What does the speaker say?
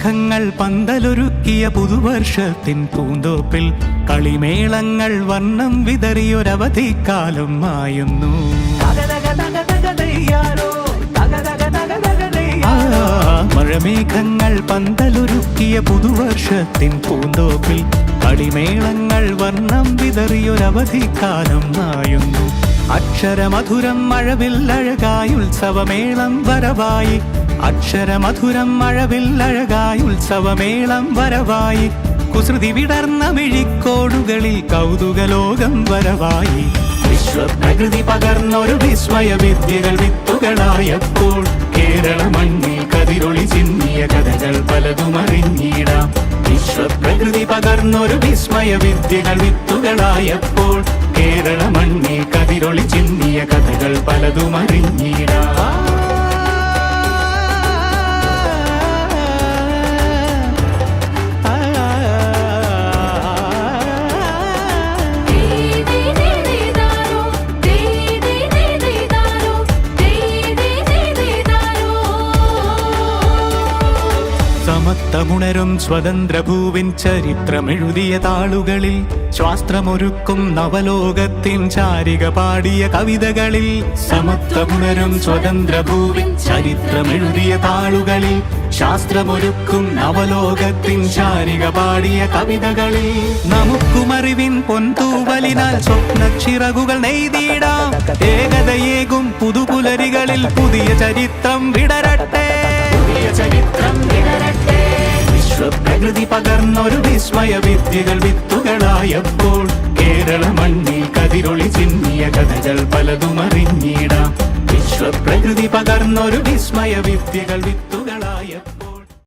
മഴമേഘങ്ങൾ പന്തലൊരുക്കിയ പുതുവർഷത്തിൻ പൂന്തോപ്പിൽ കളിമേളങ്ങൾ വർണ്ണം വിതറിയൊരവധിക്കാലം മായുന്നു. മഴമേഘങ്ങൾ പന്തലൊരുക്കിയ പുതുവർഷത്തിൻ പൂന്തോപ്പിൽ കളിമേളങ്ങൾ വർണ്ണം വിതറിയൊരവധിക്കാലം മായുന്നു. അക്ഷരമധുരം മഴവില്ലഴകായി ഉത്സവമേളം വരവായി. അക്ഷരമധുരം മഴവില്ലഴകായി ഉത്സവമേളം വരവായി. കുസൃതി വിടർന്ന മിഴിക്കോടുകളിൽ കൗതുകലോകം വരവായി. വിശ്വപ്രകൃതി പകർന്നൊരു വിസ്മയ വിദ്യകൾ വിത്തുകളായപ്പോൾ കേരള മണ്ണിൽ കതിരൊളി ചിന്നിയ കഥകൾ പലതും അറിഞ്ഞിടാം. വിശ്വപ്രകൃതി പകർന്നൊരു വിസ്മയ വിദ്യകൾ വിത്തുകളായപ്പോൾ കേരള മണ്ണിൽ കതിരൊളി ചിന്നിയ കഥകൾ പലതും അറിഞ്ഞിടാം. സമത്വമുണരും സ്വതന്ത്രഭൂവിൻ ചരിത്രമെഴുതിയ താളുകളിൽ ശാസ്ത്രമൊരുക്കും നവലോകത്തിൻ ചാരിക പാടിയ കവിതകളിൽ. സമത്വമുണരും സ്വതന്ത്രഭൂവിൻ ചരിത്രമെഴുതിയ താളുകളിൽ ശാസ്ത്രമൊരുക്കും നവലോകത്തിൻ ചാരിക പാടിയ കവിതകളിൽ. നമുക്കുമറിവിൻ പൊൻതൂവലിനാൽ സ്വപ്നച്ചിറകുകൾ നെയ്തിടാം. ഏകതയേകും പുതുപുലരികളിൽ പുതിയ ചരിത്രം വിടരട്ടെ. വിശ്വപ്രകൃതി പകർന്നൊരു വിസ്മയ വിദ്യകൾ വിത്തുകളായപ്പോൾ കേരള മണ്ണിൽ കതിരൊളി ചിന്നിയ കഥകൾ പലതും അറിഞ്ഞിടാം. വിശ്വപ്രകൃതി പകർന്നൊരു വിസ്മയ വിദ്യകൾ വിത്തുകളായപ്പോൾ